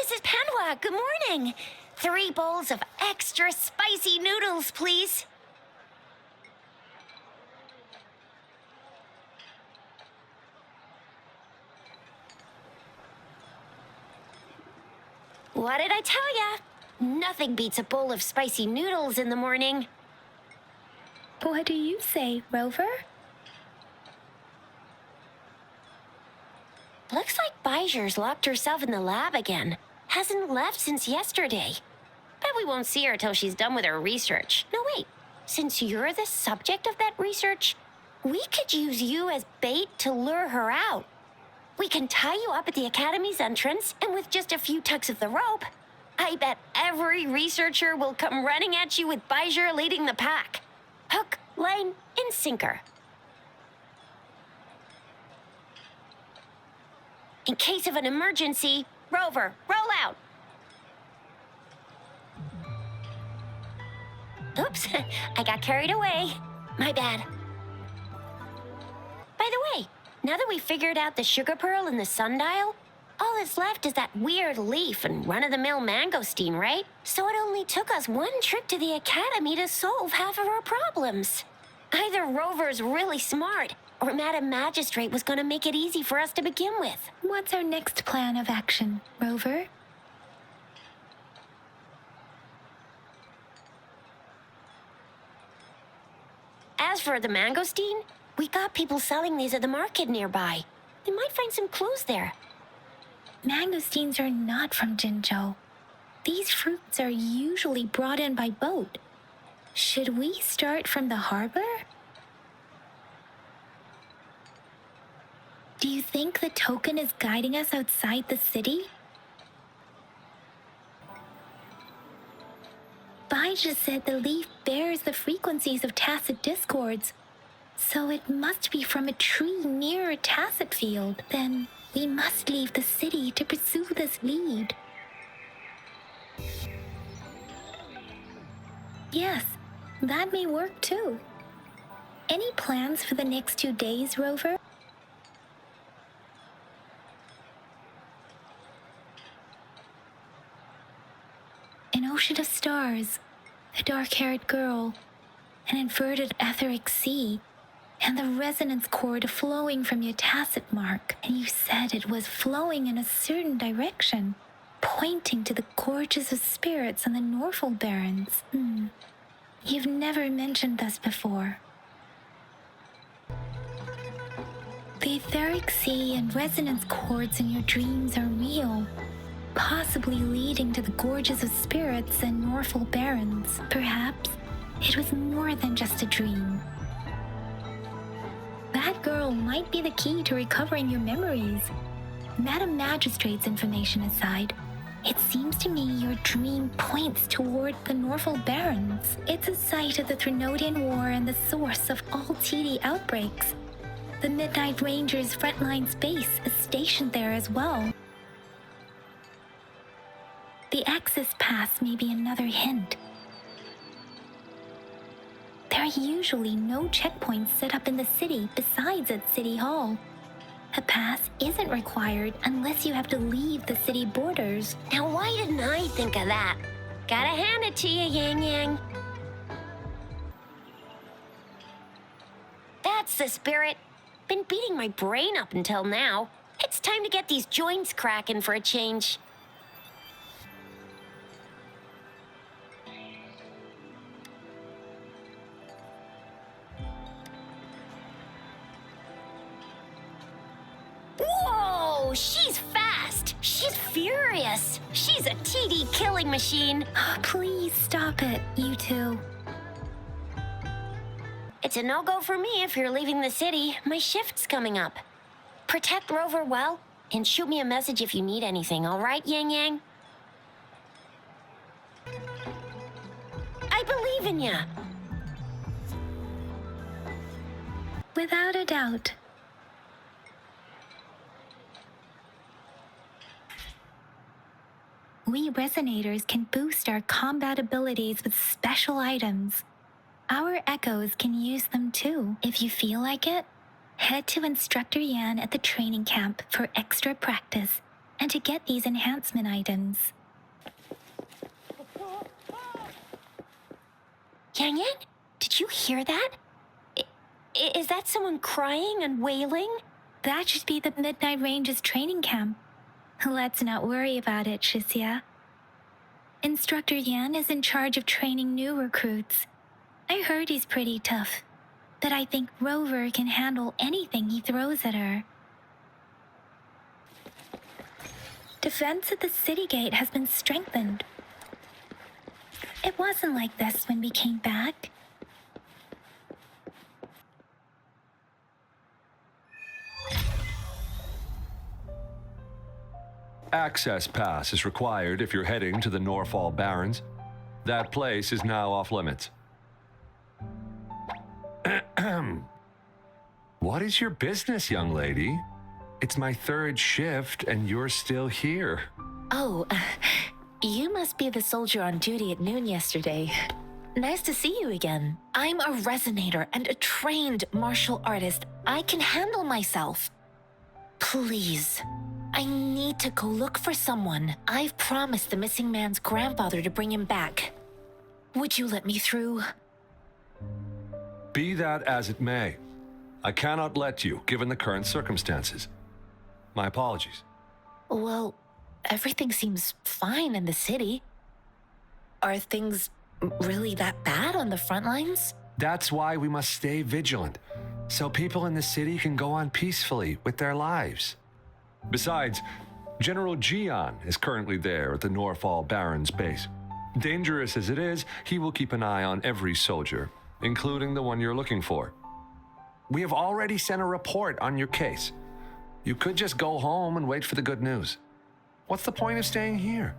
Mrs. Panwa, good morning. 3 bowls of extra spicy noodles, please. What did I tell ya? Nothing beats a bowl of spicy noodles in the morning. What do you say, Rover? Looks like Bijur's locked herself in the lab again. Hasn't left since yesterday. Bet we won't see her till she's done with her research. No, wait. Since you're the subject of that research, we could use you as bait to lure her out. We can tie you up at the Academy's entrance, and with just a few tugs of the rope, I bet every researcher will come running at you with Bijur leading the pack. Hook, line, and sinker. In case of an emergency, Rover, roll out. Oops, I got carried away. My bad. By the way, now that we figured out the sugar pearl and the sundial, all that's left is that weird leaf and run-of-the-mill mangosteen, right? So it only took us 1 trip to the Academy to solve half of our problems. Either Rover's really smart, or Madam Magistrate was going to make it easy for us to begin with. What's our next plan of action, Rover? As for the mangosteen, we got people selling these at the market nearby. We might find some clues there. Mangosteens are not from Jinzhou. These fruits are usually brought in by boat. Should we start from the harbor? Do you think the token is guiding us outside the city? Baija said the leaf bears the frequencies of tacit discords, so it must be from a tree near a tacit field. Then we must leave the city to pursue this lead. Yes, that may work too. Any plans for the next 2 days, Rover? An ocean of stars, a dark-haired girl, an inverted etheric sea, and the resonance cord flowing from your tacit mark. And you said it was flowing in a certain direction, pointing to the gorges of spirits on the Norfolk Barrens. You've never mentioned this before. The etheric sea and resonance cords in your dreams are real, possibly leading to the gorges of spirits and Norfolk Barrens. Perhaps it was more than just a dream. That girl might be the key to recovering your memories. Madam Magistrate's information aside, it seems to me your dream points toward the Norfolk Barrens. It's a site of the Trinodian War and the source of all TD outbreaks. The Midnight Rangers' frontline base is stationed there as well. The access pass may be another hint. There are usually no checkpoints set up in the city besides at City Hall. A pass isn't required unless you have to leave the city borders. Now, why didn't I think of that? Gotta hand it to you, Yang Yang. That's the spirit. Been beating my brain up until now. It's time to get these joints cracking for a change. Whoa, she's fast. She's furious. She's a TD killing machine. Oh, please stop it, you two. It's a no-go for me if you're leaving the city. My shift's coming up. Protect Rover well, and shoot me a message if you need anything, all right, Yang Yang? I believe in ya. Without a doubt. We Resonators can boost our combat abilities with special items. Our Echoes can use them too. If you feel like it, head to Instructor Yan at the training camp for extra practice. and to get these enhancement items. Yang Yang, did you hear that? Is that someone crying and wailing? That should be the Midnight Ranges training camp. Let's not worry about it, Shisia. Instructor Yan is in charge of training new recruits. I heard he's pretty tough, but I think Rover can handle anything he throws at her. Defense at the city gate has been strengthened. It wasn't like this when we came back. Access pass is required if you're heading to the Norfall Barrens. That place is now off limits. What is your business, young lady? It's my third shift and you're still here. Oh, you must be the soldier on duty at noon yesterday. Nice to see you again. I'm a resonator and a trained martial artist. I can handle myself. Please, I need to go look for someone. I've promised the missing man's grandfather to bring him back. Would you let me through? Be that as it may, I cannot let you, given the current circumstances. My apologies. Well, everything seems fine in the city. Are things really that bad on the front lines? That's why we must stay vigilant, so people in the city can go on peacefully with their lives. Besides, General Jian is currently there at the Norfall Barrens base. Dangerous as it is, he will keep an eye on every soldier, including the one you're looking for. We have already sent a report on your case. You could just go home and wait for the good news. What's the point of staying here?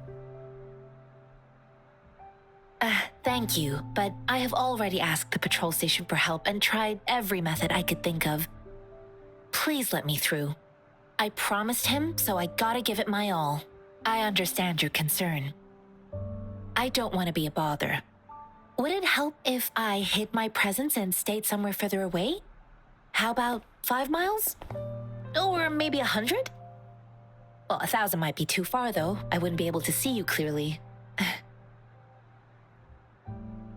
Thank you, but I have already asked the patrol station for help and tried every method I could think of. Please let me through. I promised him, so I gotta give it my all. I understand your concern. I don't want to be a bother. Would it help if I hid my presence and stayed somewhere further away? How about 5 miles? Or maybe 100? Well, 1,000 might be too far, though. I wouldn't be able to see you clearly.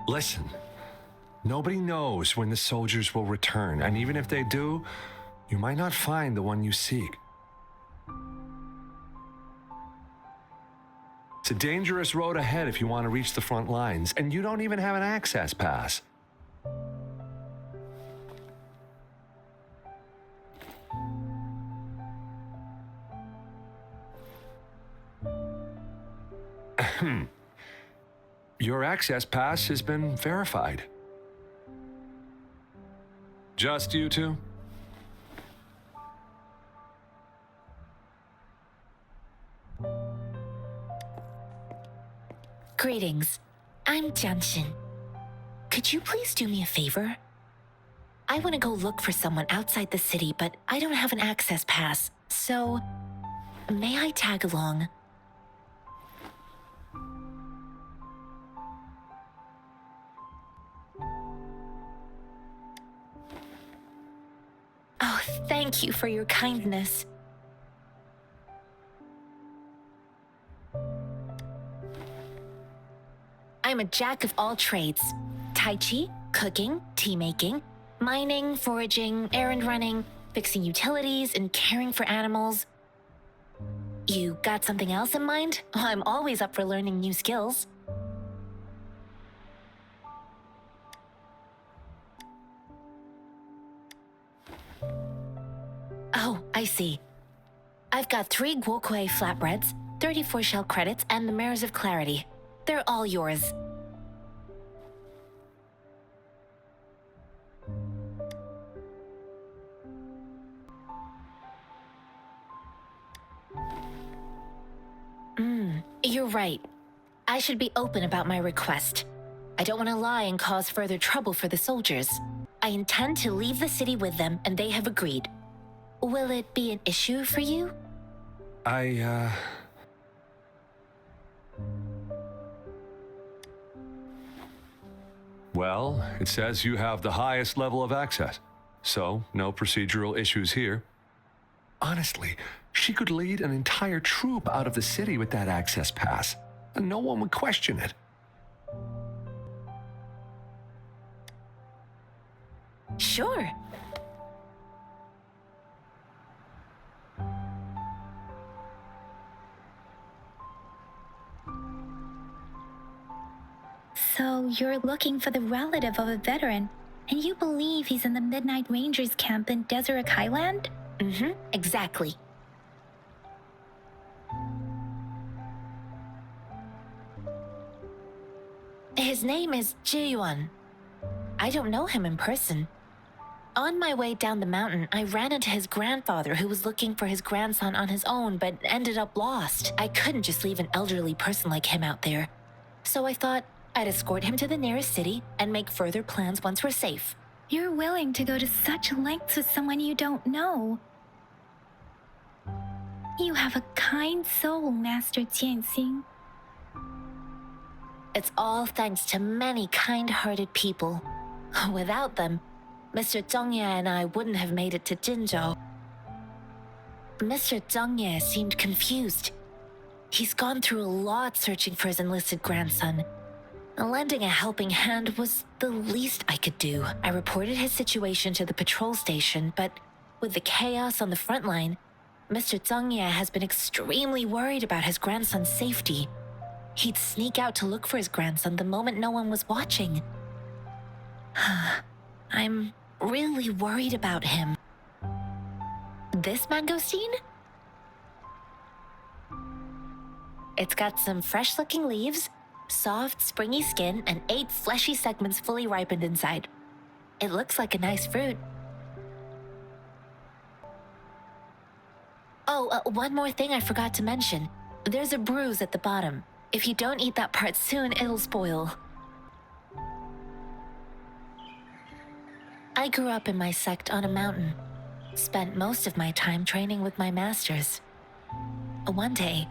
Listen, nobody knows when the soldiers will return, and even if they do, you might not find the one you seek. It's a dangerous road ahead if you want to reach the front lines, and you don't even have an access pass. Your access pass has been verified. Just you two? Greetings. I'm Jianshin. Could you please do me a favor? I want to go look for someone outside the city, but I don't have an access pass, so may I tag along? Oh, thank you for your kindness. I'm a jack of all trades. Tai Chi, cooking, tea making, mining, foraging, errand running, fixing utilities, and caring for animals. You got something else in mind? I'm always up for learning new skills. Oh, I see. I've got 3 Guokui flatbreads, 34 shell credits, and the Mares of Clarity. They're all yours. You're right. I should be open about my request. I don't want to lie and cause further trouble for the soldiers. I intend to leave the city with them, and they have agreed. Will it be an issue for you? Well, it says you have the highest level of access, so no procedural issues here. Honestly, she could lead an entire troop out of the city with that access pass, and no one would question it. Sure. So you're looking for the relative of a veteran, and you believe he's in the Midnight Rangers camp in Deseret Highland? Mm-hmm, exactly. His name is Ji-yuan. I don't know him in person. On my way down the mountain, I ran into his grandfather who was looking for his grandson on his own but ended up lost. I couldn't just leave an elderly person like him out there. So I thought I'd escort him to the nearest city and make further plans once we're safe. You're willing to go to such lengths with someone you don't know. You have a kind soul, Master Jianxing. It's all thanks to many kind-hearted people. Without them, Mr. Zhang Ye and I wouldn't have made it to Jinzhou. Mr. Zhang Ye seemed confused. He's gone through a lot searching for his enlisted grandson. Lending a helping hand was the least I could do. I reported his situation to the patrol station, but with the chaos on the front line, Mr. Zhang Ye has been extremely worried about his grandson's safety. He'd sneak out to look for his grandson the moment no one was watching. I'm really worried about him. This mangosteen? It's got some fresh-looking leaves, soft, springy skin, and 8 fleshy segments fully ripened inside. It looks like a nice fruit. Oh, one more thing I forgot to mention. There's a bruise at the bottom. If you don't eat that part soon, it'll spoil. I grew up in my sect on a mountain. Spent most of my time training with my masters. One day,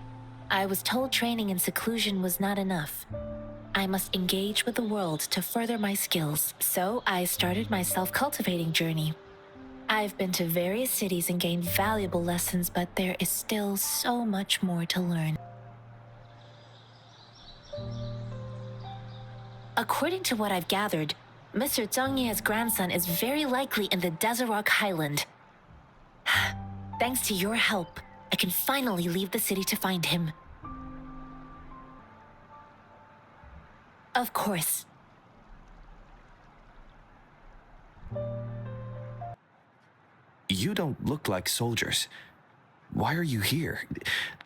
I was told training in seclusion was not enough. I must engage with the world to further my skills, so I started my self-cultivating journey. I've been to various cities and gained valuable lessons, but there is still so much more to learn. According to what I've gathered, Mr. Zhang Ye's grandson is very likely in the Deseret Highland. Thanks to your help, I can finally leave the city to find him. Of course. You don't look like soldiers. Why are you here?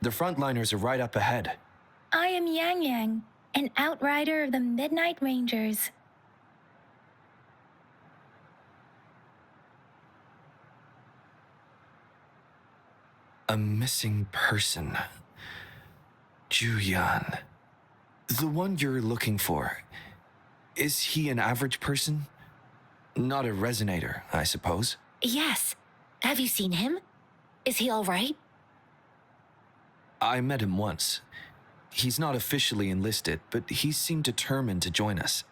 The frontliners are right up ahead. I am Yang Yang, an outrider of the Midnight Rangers. A missing person. Juyan. The one you're looking for. Is he an average person? Not a resonator, I suppose. Yes. Have you seen him? Is he all right? I met him once. He's not officially enlisted, but he seemed determined to join us.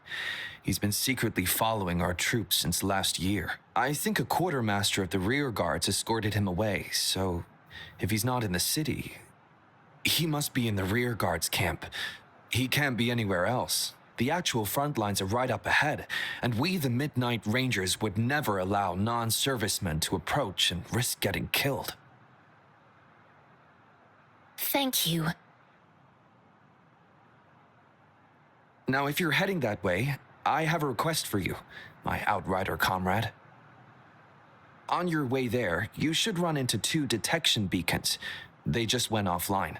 He's been secretly following our troops since last year. I think a quartermaster of the rear guards escorted him away, so if he's not in the city, he must be in the rear guards camp. He can't be anywhere else. The actual front lines are right up ahead, and we, the Midnight Rangers, would never allow non-servicemen to approach and risk getting killed. Thank you. Now, if you're heading that way, I have a request for you, my outrider comrade. On your way there, you should run into 2 detection beacons. They just went offline.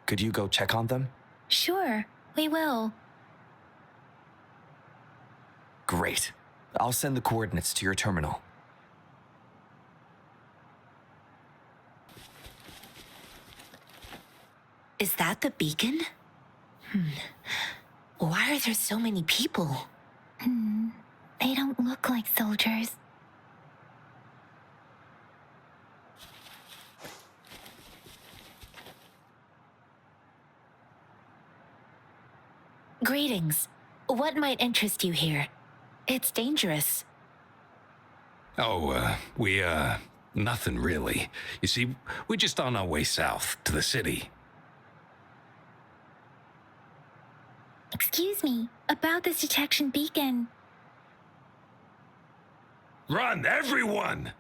Could you go check on them? Sure, we will. Great. I'll send the coordinates to your terminal. Is that the beacon? Why are there so many people? They don't look like soldiers. Greetings. What might interest you here? It's dangerous. Oh, Nothing really. You see, we're just on our way south to the city. Excuse me, about this detection beacon. Run, everyone!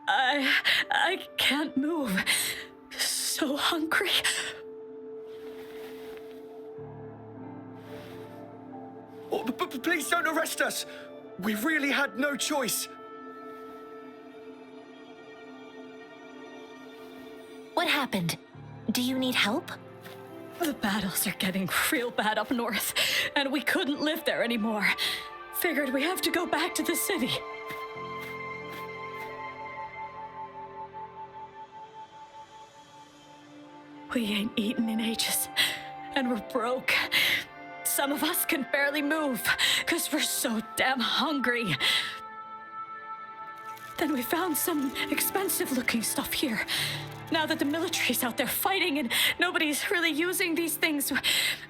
I can't move. So hungry. Oh, please don't arrest us. We really had no choice. What happened? Do you need help? The battles are getting real bad up north, and we couldn't live there anymore. Figured we have to go back to the city. We ain't eaten in ages, and we're broke. Some of us can barely move, because we're so damn hungry. Then we found some expensive-looking stuff here. Now that the military's out there fighting and nobody's really using these things,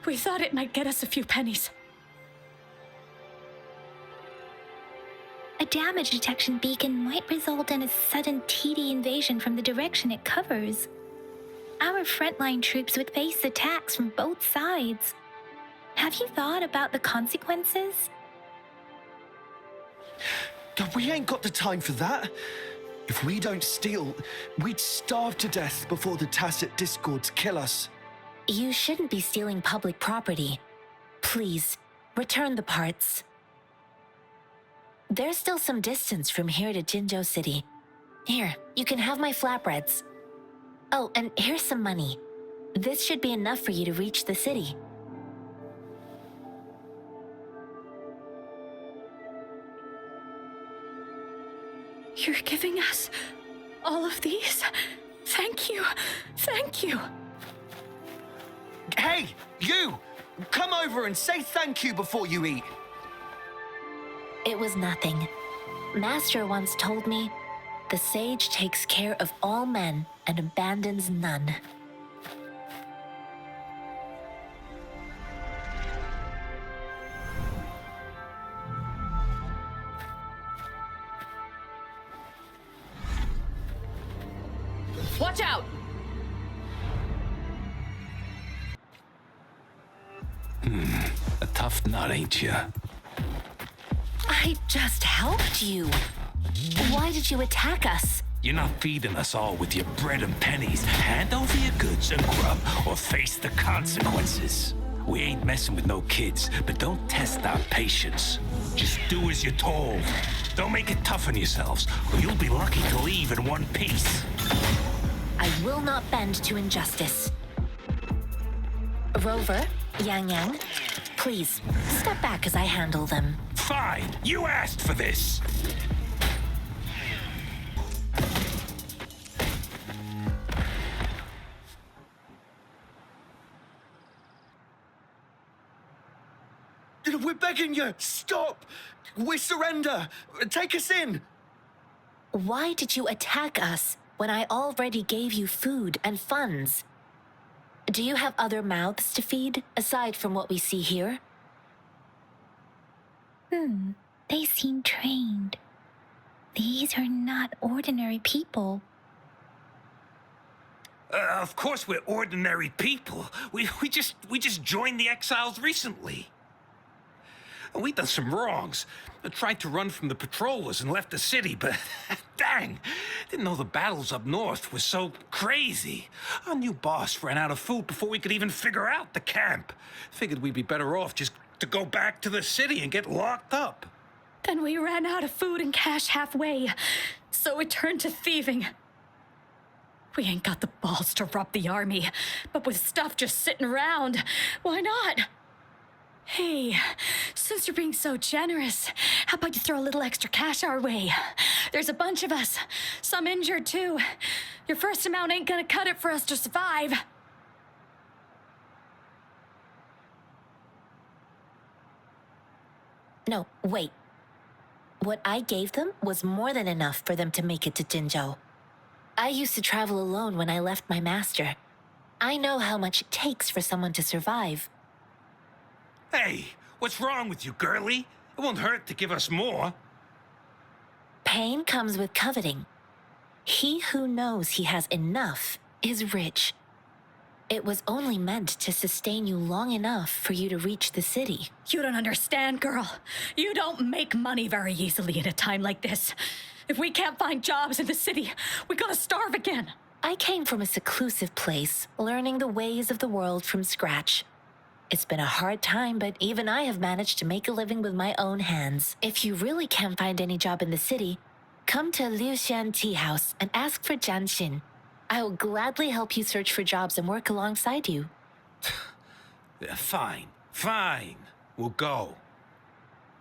we thought it might get us a few pennies. A damage detection beacon might result in a sudden TD invasion from the direction it covers. Our frontline troops would face attacks from both sides. Have you thought about the consequences? We ain't got the time for that. If we don't steal, we'd starve to death before the tacit discords kill us. You shouldn't be stealing public property. Please, return the parts. There's still some distance from here to Jinzhou City. Here, you can have my flatbreads. Oh, and here's some money. This should be enough for you to reach the city. You're giving us all of these? Thank you. Thank you. Hey, you! Come over and say thank you before you eat. It was nothing. Master once told me, the sage takes care of all men and abandons none. Watch out! A tough nut, ain't you? I just helped you. Why did you attack us? You're not feeding us all with your bread and pennies. Hand over your goods and grub, or face the consequences. We ain't messing with no kids, but don't test our patience. Just do as you're told. Don't make it tough on yourselves, or you'll be lucky to leave in one piece. I will not bend to injustice. Rover, Yang Yang, please, step back as I handle them. Fine, you asked for this. We're begging you, stop! We surrender! Take us in! Why did you attack us when I already gave you food and funds? Do you have other mouths to feed, aside from what we see here? They seem trained. These are not ordinary people. Of course we're ordinary people. We just joined the exiles recently. We done some wrongs. Tried to run from the patrollers and left the city, but dang, didn't know the battles up north were so crazy. Our new boss ran out of food before we could even figure out the camp. Figured we'd be better off just to go back to the city and get locked up. Then we ran out of food and cash halfway, so we turned to thieving. We ain't got the balls to rob the army, but with stuff just sitting around, why not? Hey, since you're being so generous, how about you throw a little extra cash our way? There's a bunch of us, some injured too. Your first amount ain't gonna cut it for us to survive. No, wait. What I gave them was more than enough for them to make it to Jinzhou. I used to travel alone when I left my master. I know how much it takes for someone to survive. Hey, what's wrong with you, girlie? It won't hurt to give us more. Pain comes with coveting. He who knows he has enough is rich. It was only meant to sustain you long enough for you to reach the city. You don't understand, girl. You don't make money very easily in a time like this. If we can't find jobs in the city, we're gonna starve again. I came from a seclusive place, learning the ways of the world from scratch. It's been a hard time, but even I have managed to make a living with my own hands. If you really can't find any job in the city, come to Liu Xian Tea House and ask for Jian Xin. I will gladly help you search for jobs and work alongside you. Yeah, fine. We'll go.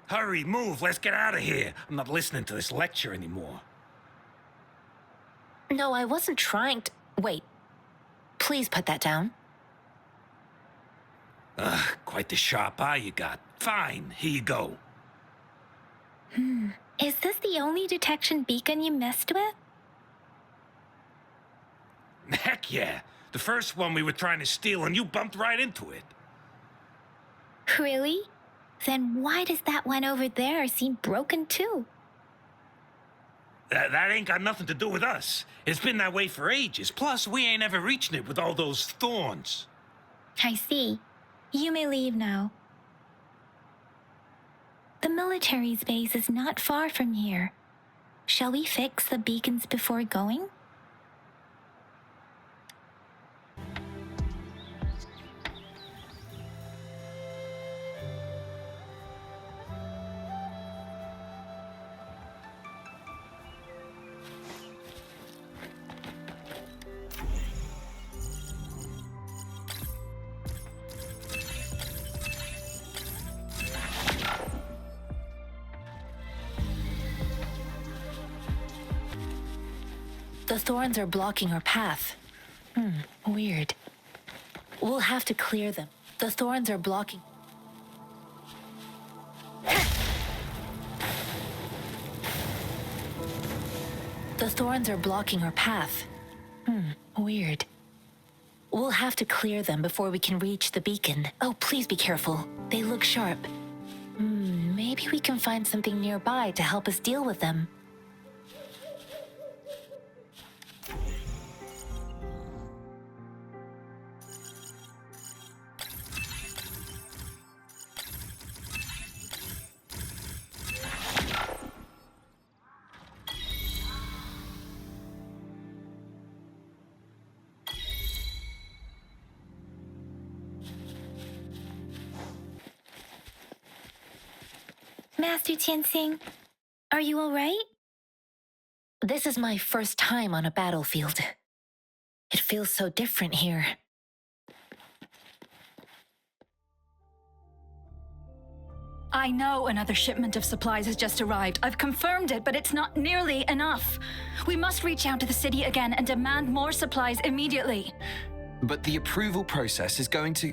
Hurry, move, let's get out of here. I'm not listening to this lecture anymore. No, I wasn't trying to... Wait. Please put that down. Quite the sharp eye you got. Fine, here you go. Is this the only detection beacon you messed with? Heck yeah. The first one we were trying to steal and you bumped right into it. Really? Then why does that one over there seem broken too? That ain't got nothing to do with us. It's been that way for ages. Plus, we ain't ever reaching it with all those thorns. I see. You may leave now. The military's base is not far from here. Shall we fix the beacons before going? The thorns are blocking our path. Weird. We'll have to clear them. The thorns are blocking... The thorns are blocking our path. Weird. We'll have to clear them before we can reach the beacon. Oh, please be careful. They look sharp. Maybe we can find something nearby to help us deal with them. Master Tianxing, are you all right? This is my first time on a battlefield. It feels so different here. I know another shipment of supplies has just arrived. I've confirmed it, but it's not nearly enough. We must reach out to the city again and demand more supplies immediately. But the approval process is going to...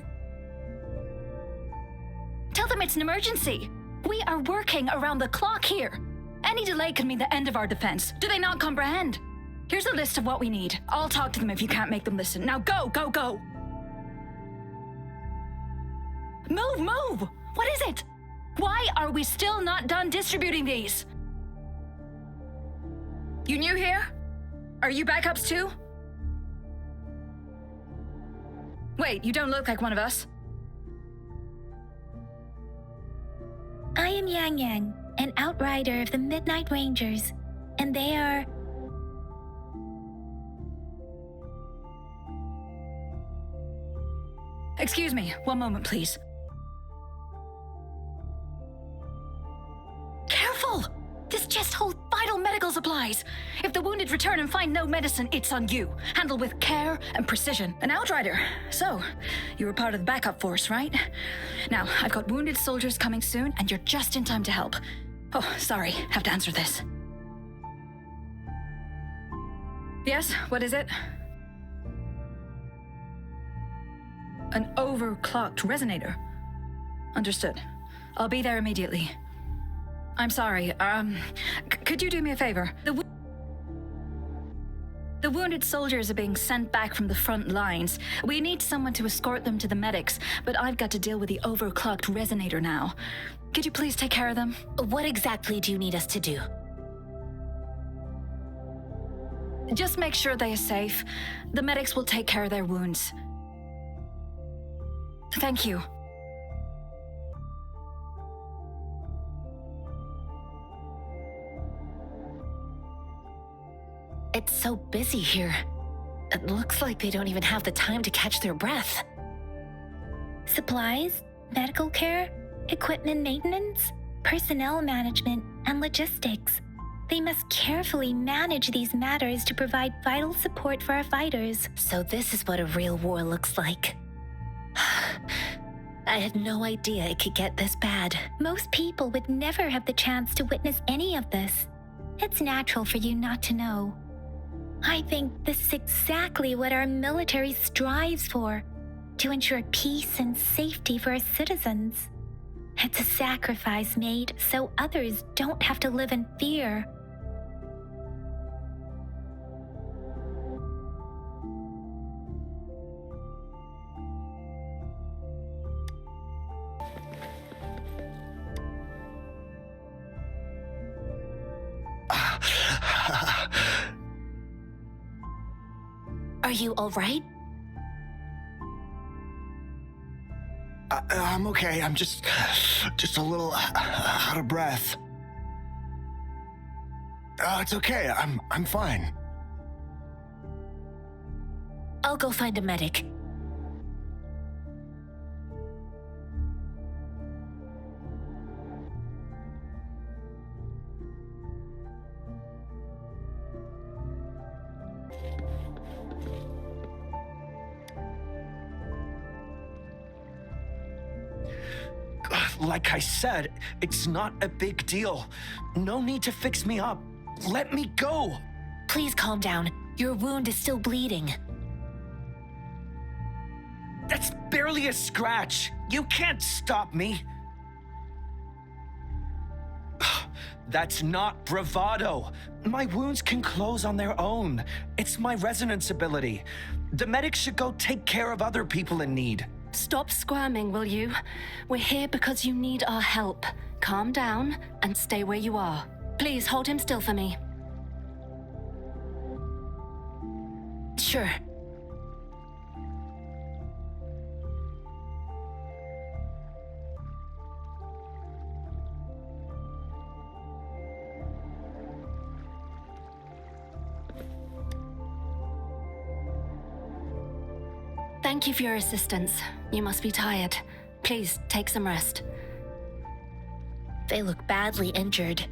Tell them it's an emergency. We are working around the clock here. Any delay could mean the end of our defense. Do they not comprehend? Here's a list of what we need. I'll talk to them if you can't make them listen. Now go! Move! What is it? Why are we still not done distributing these? You new here? Are you backups too? Wait, you don't look like one of us. I am Yang Yang, an outrider of the Midnight Rangers, and they are... Excuse me, one moment, please. Careful! This chest holds vital medical supplies. If the wounded return and find no medicine, it's on you. Handle with care and precision. An outrider. So, you were part of the backup force, right? Now, I've got wounded soldiers coming soon, and you're just in time to help. Oh, sorry, have to answer this. Yes, what is it? An overclocked resonator. Understood. I'll be there immediately. I'm sorry, could you do me a favor? The wounded soldiers are being sent back from the front lines. We need someone to escort them to the medics, but I've got to deal with the overclocked resonator now. Could you please take care of them? What exactly do you need us to do? Just make sure they are safe. The medics will take care of their wounds. Thank you. It's so busy here. It looks like they don't even have the time to catch their breath. Supplies, medical care, equipment maintenance, personnel management, and logistics. They must carefully manage these matters to provide vital support for our fighters. So this is what a real war looks like. I had no idea it could get this bad. Most people would never have the chance to witness any of this. It's natural for you not to know. I think this is exactly what our military strives for, to ensure peace and safety for our citizens. It's a sacrifice made so others don't have to live in fear. Are you all right? I'm okay. I'm just a little out of breath. It's okay. I'm fine. I'll go find a medic. Like I said, it's not a big deal. No need to fix me up. Let me go. Please calm down. Your wound is still bleeding. That's barely a scratch. You can't stop me. That's not bravado. My wounds can close on their own. It's my resonance ability. The medics should go take care of other people in need. Stop squirming, will you? We're here because you need our help. Calm down and stay where you are. Please hold him still for me. Sure. Thank you for your assistance. You must be tired. Please take some rest. They look badly injured.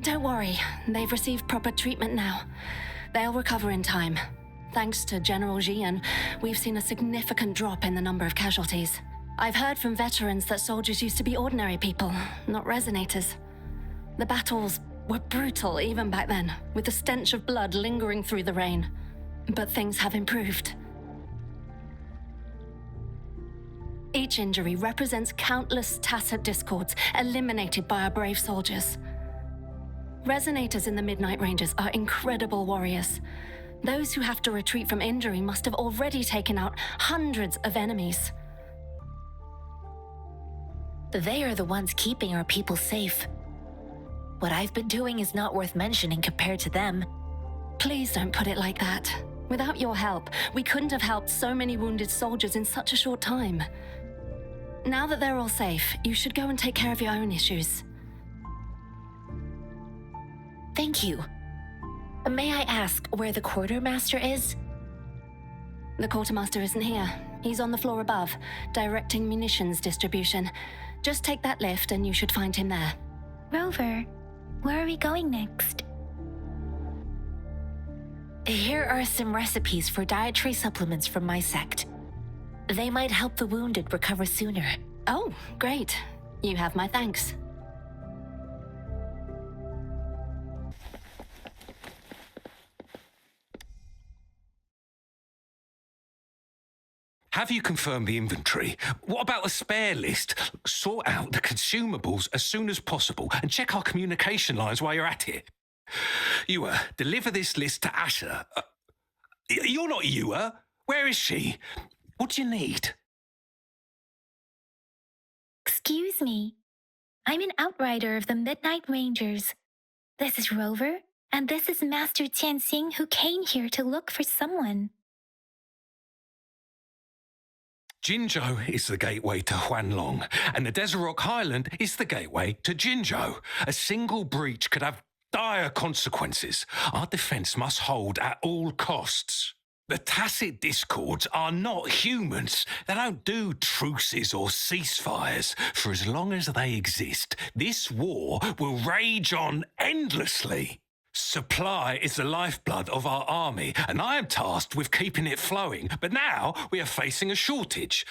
Don't worry, they've received proper treatment now. They'll recover in time. Thanks to General Jian, we've seen a significant drop in the number of casualties. I've heard from veterans that soldiers used to be ordinary people, not resonators. The battles were brutal even back then, with the stench of blood lingering through the rain. But things have improved. Each injury represents countless tacit discords eliminated by our brave soldiers. Resonators in the Midnight Rangers are incredible warriors. Those who have to retreat from injury must have already taken out hundreds of enemies. They are the ones keeping our people safe. What I've been doing is not worth mentioning compared to them. Please don't put it like that. Without your help, we couldn't have helped so many wounded soldiers in such a short time. Now that they're all safe, you should go and take care of your own issues. Thank you. May I ask where the quartermaster is? The quartermaster isn't here. He's on the floor above, directing munitions distribution. Just take that lift and you should find him there. Rover, where are we going next? Here are some recipes for dietary supplements from my sect. They might help the wounded recover sooner. Oh, great. You have my thanks. Have you confirmed the inventory? What about the spare list? Sort out the consumables as soon as possible and check our communication lines while you're at it. Ewa, deliver this list to Asher. You're not Ewa. Where is she? What do you need? Excuse me. I'm an outrider of the Midnight Rangers. This is Rover, and this is Master Tianxing who came here to look for someone. Jinzhou is the gateway to Huanlong, and the Desert Rock Highland is the gateway to Jinzhou. A single breach could have dire consequences. Our defense must hold at all costs. The tacit discords are not humans. They don't do truces or ceasefires. For as long as they exist, this war will rage on endlessly. Supply is the lifeblood of our army, and I am tasked with keeping it flowing. But now we are facing a shortage.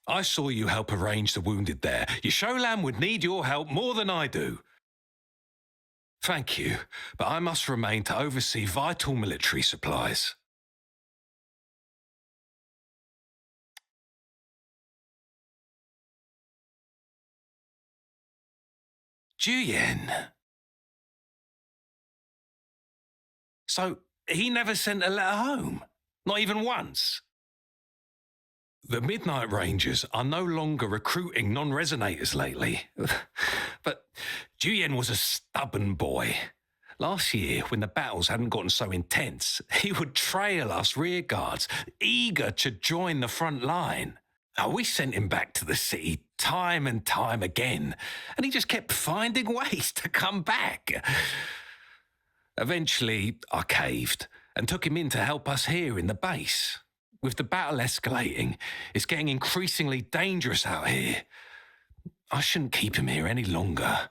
I saw you help arrange the wounded there. Yasholan would need your help more than I do. Thank you, but I must remain to oversee vital military supplies. Juyen. So he never sent a letter home? Not even once? The Midnight Rangers are no longer recruiting non-resonators lately. But Juyen was a stubborn boy. Last year, when the battles hadn't gotten so intense, he would trail us rearguards, eager to join the front line. We sent him back to the city time and time again, and he just kept finding ways to come back. Eventually, I caved and took him in to help us here in the base. With the battle escalating, it's getting increasingly dangerous out here. I shouldn't keep him here any longer.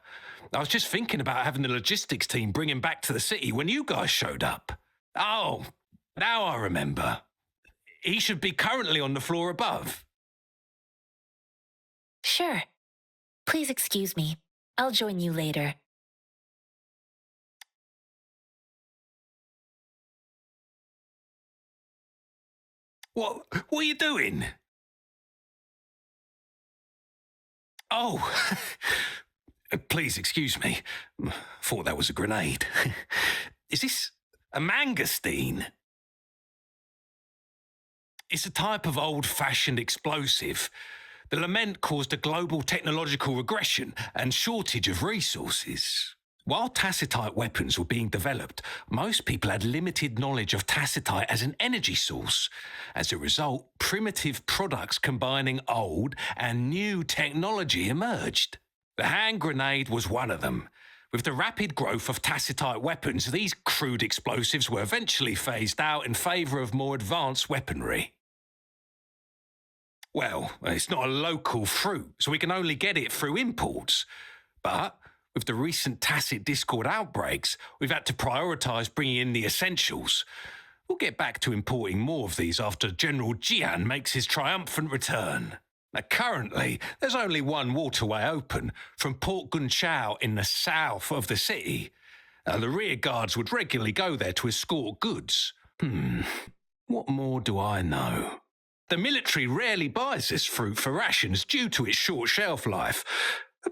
I was just thinking about having the logistics team bring him back to the city when you guys showed up. Oh, now I remember. He should be currently on the floor above. Sure. Please excuse me. I'll join you later. What are you doing? Oh, please excuse me. Thought that was a grenade. Is this a mangosteen? It's a type of old-fashioned explosive. The lament caused a global technological regression and shortage of resources. While tacitite weapons were being developed, most people had limited knowledge of tacitite as an energy source. As a result, primitive products combining old and new technology emerged. The hand grenade was one of them. With the rapid growth of tacitite weapons, these crude explosives were eventually phased out in favour of more advanced weaponry. Well, it's not a local fruit, so we can only get it through imports. But with the recent tacit discord outbreaks, we've had to prioritise bringing in the essentials. We'll get back to importing more of these after General Jian makes his triumphant return. Now, currently, there's only one waterway open from Port Gunchao in the south of the city. The rear guards would regularly go there to escort goods. What more do I know? The military rarely buys this fruit for rations due to its short shelf life.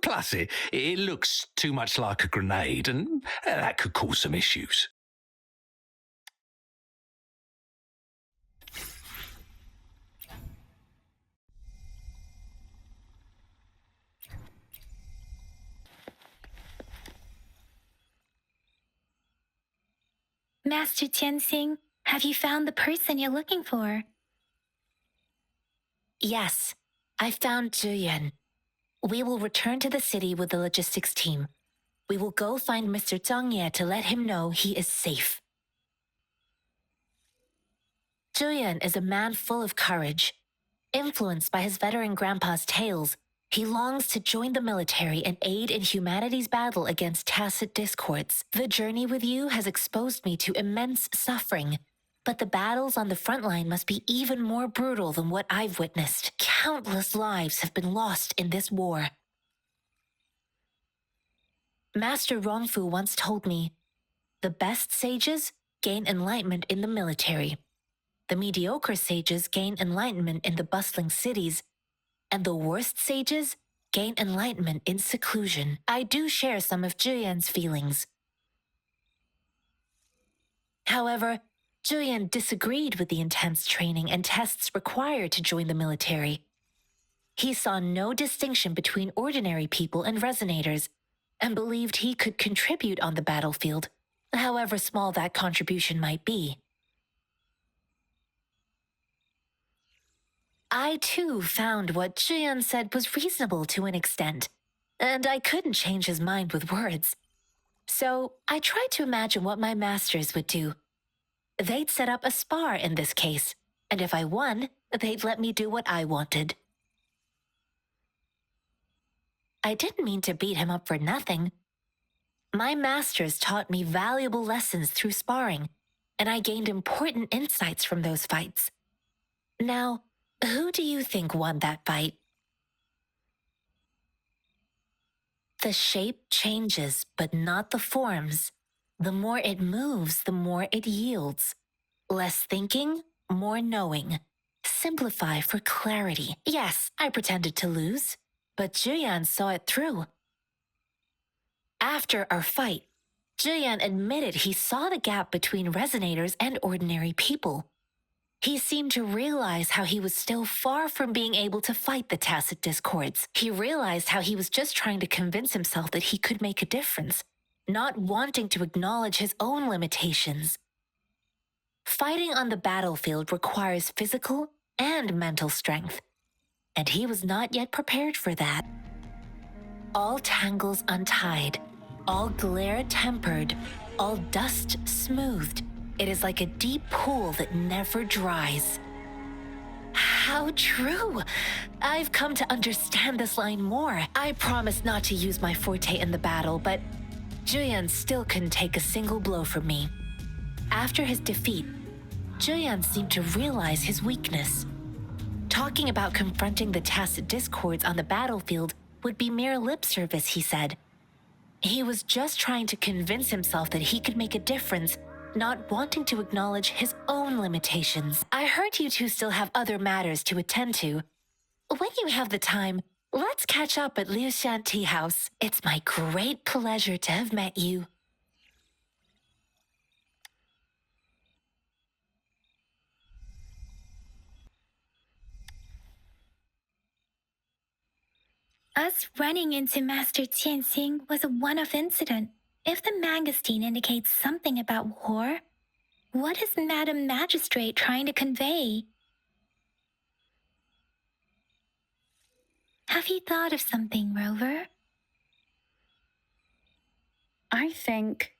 Plus, it looks too much like a grenade, and that could cause some issues. Master Tianxing, have you found the person you're looking for? Yes, I found Zhiyuan. We will return to the city with the logistics team. We will go find Mr. Zhang Ye to let him know he is safe. Zhiyuan is a man full of courage. Influenced by his veteran grandpa's tales, he longs to join the military and aid in humanity's battle against tacit discords. The journey with you has exposed me to immense suffering, but the battles on the front line must be even more brutal than what I've witnessed. Countless lives have been lost in this war. Master Rongfu once told me, the best sages gain enlightenment in the military. The mediocre sages gain enlightenment in the bustling cities, and the worst sages gain enlightenment in seclusion. I do share some of Zhiyuan's feelings. However, Zhiyuan disagreed with the intense training and tests required to join the military. He saw no distinction between ordinary people and resonators, and believed he could contribute on the battlefield, however small that contribution might be. I too found what Zhiyan said was reasonable to an extent, and I couldn't change his mind with words. So I tried to imagine what my masters would do. They'd set up a spar in this case, and if I won, they'd let me do what I wanted. I didn't mean to beat him up for nothing. My masters taught me valuable lessons through sparring, and I gained important insights from those fights. Now, who do you think won that fight? The shape changes, but not the forms. The more it moves, the more it yields. Less thinking, more knowing. Simplify for clarity. Yes, I pretended to lose, but Zhiyan saw it through. After our fight, Zhiyan admitted he saw the gap between resonators and ordinary people. He seemed to realize how he was still far from being able to fight the tacit discords. He realized how he was just trying to convince himself that he could make a difference, not wanting to acknowledge his own limitations. Fighting on the battlefield requires physical and mental strength, and he was not yet prepared for that. All tangles untied, all glare tempered, all dust smoothed. It is like a deep pool that never dries. How true! I've come to understand this line more. I promised not to use my forte in the battle, but Zhiyan still couldn't take a single blow from me. After his defeat, Zhiyan seemed to realize his weakness. Talking about confronting the tacit discords on the battlefield would be mere lip service, he said. He was just trying to convince himself that he could make a difference, not wanting to acknowledge his own limitations. I heard you two still have other matters to attend to. When you have the time, let's catch up at Liu Shan Tea House. It's my great pleasure to have met you. Us running into Master Tianxing was a one-off incident. If the Mangosteen indicates something about war, what is Madam Magistrate trying to convey? Have you thought of something, Rover? I think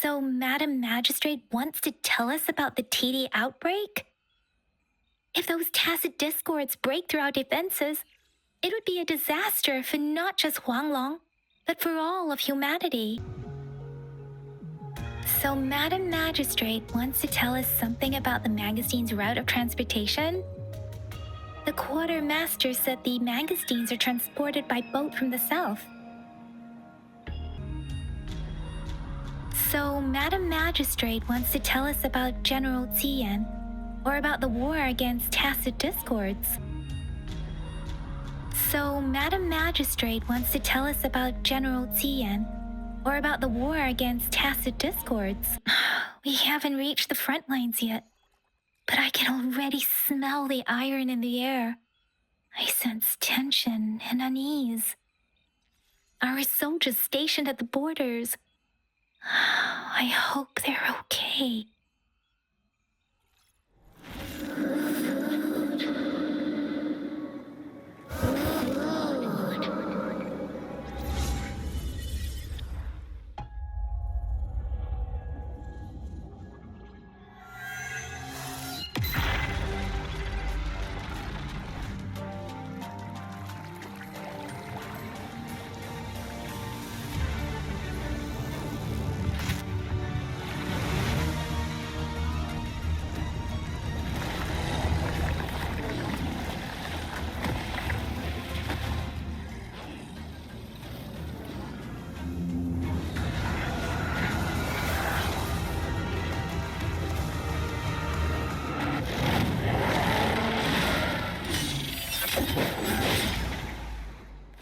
So Madam Magistrate wants to tell us about the TD outbreak? If those tacit discords break through our defenses, it would be a disaster for not just Huanglong, but for all of humanity. So Madam Magistrate wants to tell us something about the Mangosteen's route of transportation? The quartermaster said the Mangosteens are transported by boat from the south. So Madam Magistrate wants to tell us about General Tian, or about the war against tacit discords. So Madam Magistrate wants to tell us about General Tian, or about the war against tacit discords. We haven't reached the front lines yet, but I can already smell the iron in the air. I sense tension and unease. Our soldiers stationed at the borders. I hope they're okay.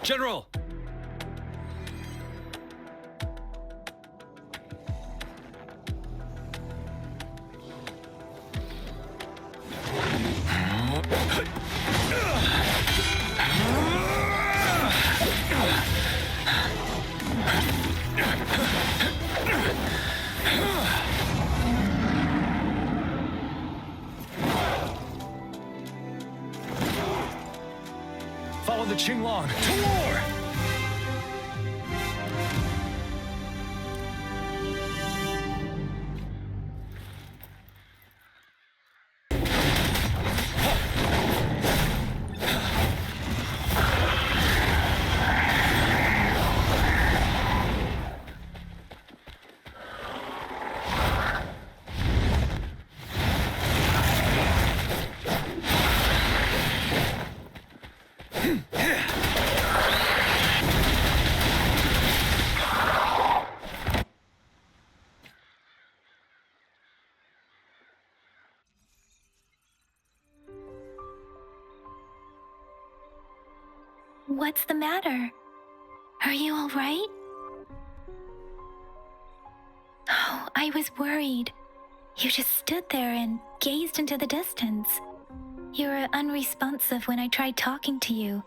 General! follow the Qinglong. To war! What's the matter? Are you all right? Oh, I was worried. You just stood there and gazed into the distance. You were unresponsive when I tried talking to you.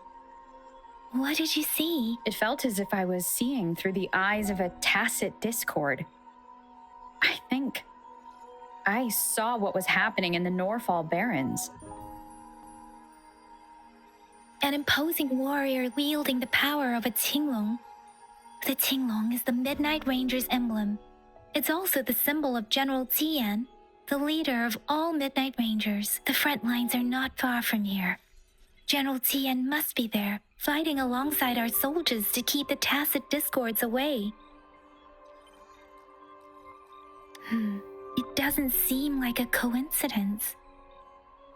What did you see? It felt as if I was seeing through the eyes of a tacit discord. I think I saw what was happening in the Norfall Barrens. An imposing warrior wielding the power of a Qinglong. The Qinglong is the Midnight Ranger's emblem. It's also the symbol of General Tian, the leader of all Midnight Rangers. The front lines are not far from here. General Tian must be there, fighting alongside our soldiers to keep the tacit discords away. It doesn't seem like a coincidence.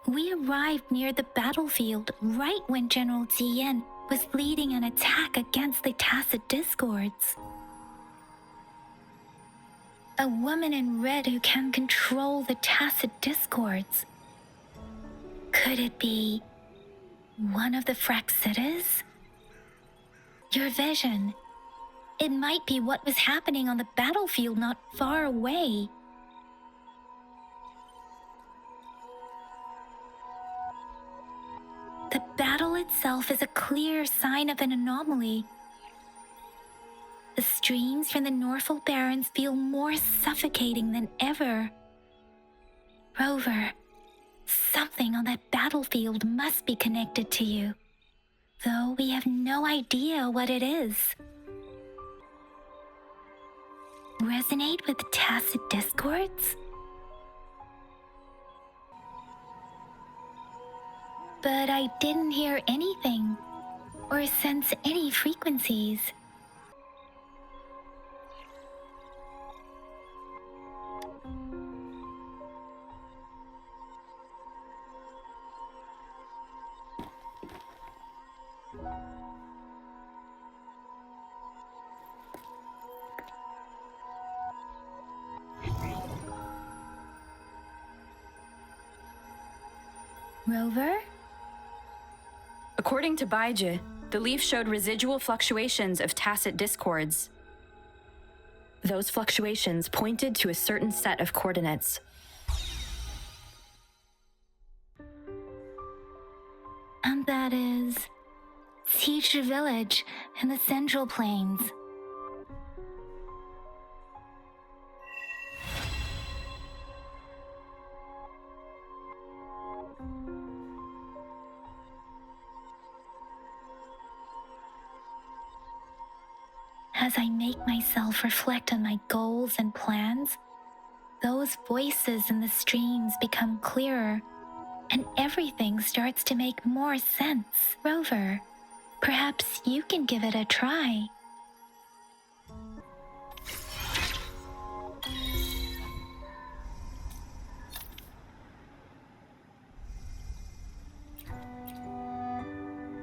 We arrived near the battlefield right when General Tian was leading an attack against the tacit discords. A woman in red who can control the tacit discords. Could it be one of the Fraxitas? Your vision. It might be what was happening on the battlefield not far away. The battle itself is a clear sign of an anomaly. The streams from the Norfall Barrens feel more suffocating than ever. Rover, something on that battlefield must be connected to you, though we have no idea what it is. Resonate with tacit discords? But I didn't hear anything or sense any frequencies. Rover? According to Baiji, the leaf showed residual fluctuations of tacit discords. Those fluctuations pointed to a certain set of coordinates. And that is Teacher Village in the Central Plains. As I make myself reflect on my goals and plans, those voices in the streams become clearer, and everything starts to make more sense. Rover, perhaps you can give it a try.